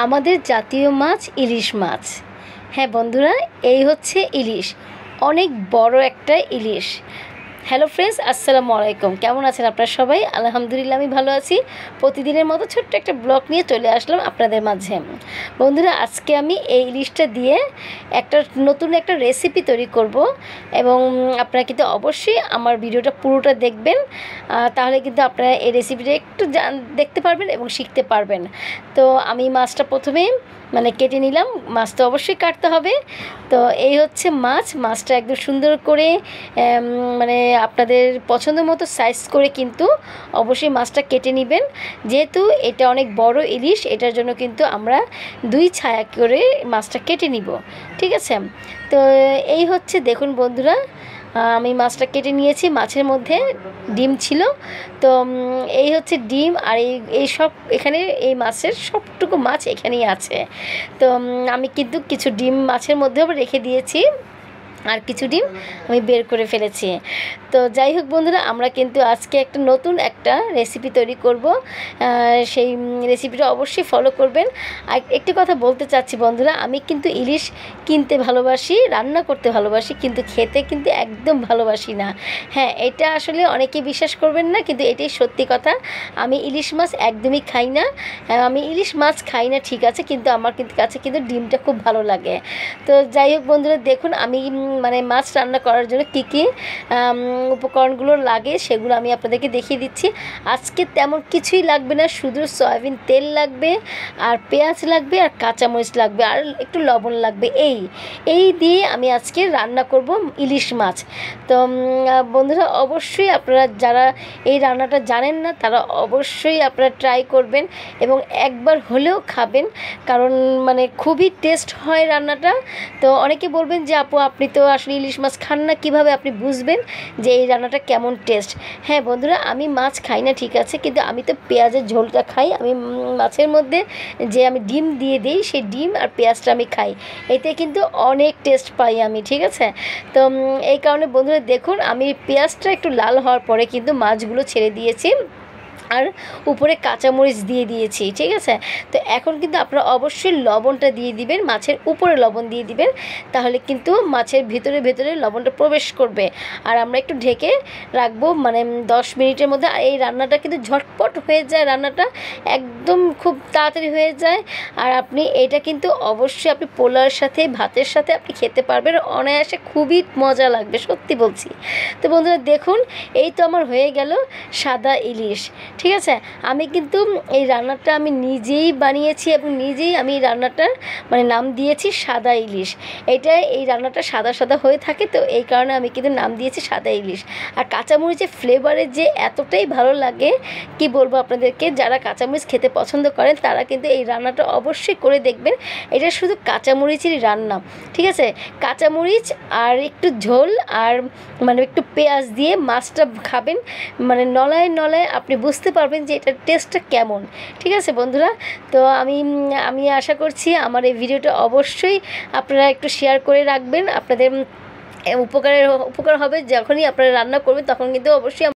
আমাদের জাতীয় মাছ ইলিশ মাছ। হ্যাঁ বন্ধুরা, এই হচ্ছে ইলিশ, অনেক বড় একটা ইলিশ। হ্যালো ফ্রেন্ডস, আসসালামু আলাইকুম। কেমন আছেন আপনারা সবাই? আলহামদুলিল্লাহ আমি ভালো আছি। প্রতিদিনের মতো ছোট্ট একটা ব্লগ নিয়ে চলে আসলাম আপনাদের মাঝে। বন্ধুরা, আজকে আমি এই ইলিশটা দিয়ে নতুন একটা রেসিপি তৈরি করব এবং আপনারা কিন্তু অবশ্যই আমার ভিডিওটা পুরোটা দেখবেন, তাহলে কিন্তু আপনারা এই রেসিপিটা একটু দেখতে পারবেন এবং শিখতে পারবেন। তো আমি মাছটা প্রথমে কেটে নিলাম। মাছ তো অবশ্যই কাটতে হবে। তো এই হচ্ছে মাছটা একদম সুন্দর করে আপনাদের পছন্দ মতো সাইজ করে কিন্তু অবশ্যই মাছটা কেটে নেবেন। যেহেতু এটা অনেক বড় ইলিশ, এটার জন্য কিন্তু আমরা 2 ছায়া করে মাছটা কেটে নিব, ঠিক আছে? তো এই হচ্ছে, দেখুন বন্ধুরা, আমি মাছটা কেটে নিয়েছি। মাছের মধ্যে ডিম ছিল, তো এই হচ্ছে ডিম। আর এই সব এখানে এই মাছের সবটুকু মাছ এখানেই আছে। তো আমি কিন্তু কিছু ডিম মাছের মধ্যেও রেখে দিয়েছি, আর কিছু ডিম আমি বের করে ফেলেছি। তো যাই হোক বন্ধুরা, আমরা কিন্তু আজকে নতুন একটা রেসিপি তৈরি করব। সেই রেসিপিটা অবশ্যই ফলো করবেন। আর একটি কথা বলতে চাচ্ছি বন্ধুরা, আমি কিন্তু ইলিশ কিনতে ভালোবাসি, রান্না করতে ভালোবাসি, কিন্তু খেতে কিন্তু একদম ভালোবাসি না। হ্যাঁ, এটা আসলে অনেকে বিশ্বাস করবেন না, কিন্তু এটাই সত্যি কথা। আমি ইলিশ মাছ একদমই খাই না। আমি ইলিশ মাছ খাই না, ঠিক আছে, কিন্তু আমার কাছে কিন্তু ডিমটা খুব ভালো লাগে। তো যাই হোক বন্ধুরা, দেখুন আমি মাছ রান্না করার জন্য কী কী উপকরণগুলো লাগে সেগুলো আমি আপনাদেরকে দেখিয়ে দিচ্ছি। আজকে তেমন কিছুই লাগবে না, শুধু সয়াবিন তেল লাগবে, আর পেঁয়াজ লাগবে, আর কাঁচামরিচ লাগবে, আর একটু লবণ লাগবে। এই দিয়ে আমি আজকে রান্না করব ইলিশ মাছ। তো বন্ধুরা, অবশ্যই আপনারা যারা এই রান্নাটা জানেন না, তারা অবশ্যই আপনারা ট্রাই করবেন এবং একবার হলেও খাবেন, কারণ খুবই টেস্ট হয় রান্নাটা। তো অনেকে বলবেন যে আপু, আপনি তো আসলে ইলিশ মাছ খান না, কিভাবে আপনি বুঝবেন যে এই রান্নাটা কেমন টেস্ট? হ্যাঁ বন্ধুরা, আমি মাছ খাই না, ঠিক আছে, কিন্তু আমি তো পেঁয়াজের ঝোলটা খাই। আমি মাছের মধ্যে যে আমি ডিম দিয়ে দিই, সেই ডিম আর পেঁয়াজটা আমি খাই, এতে কিন্তু অনেক টেস্ট পাই আমি, ঠিক আছে? তো এই কারণে বন্ধুরা দেখুন, আমি পেঁয়াজটা একটু লাল হওয়ার পরে কিন্তু মাছগুলো ছেড়ে দিয়েছি, আর উপরে কাঁচামরিচ দিয়ে দিয়েছি, ঠিক আছে? তো এখন কিন্তু আপনারা অবশ্যই লবণটা দিয়ে দিবেন, মাছের উপরে লবণ দিয়ে দিবেন, তাহলে কিন্তু মাছের ভেতরে লবণটা প্রবেশ করবে। আর আমরা একটু ঢেকে রাখবো 10 মিনিটের মধ্যে। আর এই রান্নাটা কিন্তু ঝটপট হয়ে যায়, রান্নাটা একদম খুব তাড়াতাড়ি হয়ে যায়। আর আপনি এটা কিন্তু অবশ্যই আপনি পোলাওর সাথে, ভাতের সাথে আপনি খেতে পারবেন অনায়াসে, খুবই মজা লাগবে, সত্যি বলছি। তো বন্ধুরা দেখুন, এই তো আমার হয়ে গেল সাদা ইলিশ, ঠিক আছে? আমি কিন্তু এই রান্নাটা আমি নিজেই বানিয়েছি এবং নিজেই আমি এই রান্নাটার নাম দিয়েছি সাদা ইলিশ। এই রান্নাটা সাদা সাদা হয়ে থাকে, তো এই কারণে আমি কিন্তু নাম দিয়েছি সাদা ইলিশ। আর কাঁচামরিচের ফ্লেভারের যে এতটাই ভালো লাগে, কি বলবো আপনাদেরকে, যারা কাঁচামরিচ খেতে পছন্দ করেন তারা কিন্তু এই রান্নাটা অবশ্যই করে দেখবেন। এটা শুধু কাঁচামরিচেরই রান্না, ঠিক আছে? কাঁচামরিচ আর একটু ঝোল আর একটু পেঁয়াজ দিয়ে মাছটা খাবেন, নলায় আপনি বুঝতে পারবেন যে এটার টেস্টটা কেমন, ঠিক আছে বন্ধুরা? তো আমি আশা করছি আমার এই ভিডিওটা অবশ্যই আপনারা একটু শেয়ার করে রাখবেন। আপনাদের উপকার হবে, যখনই আপনারা রান্না করবেন তখন কিন্তু অবশ্যই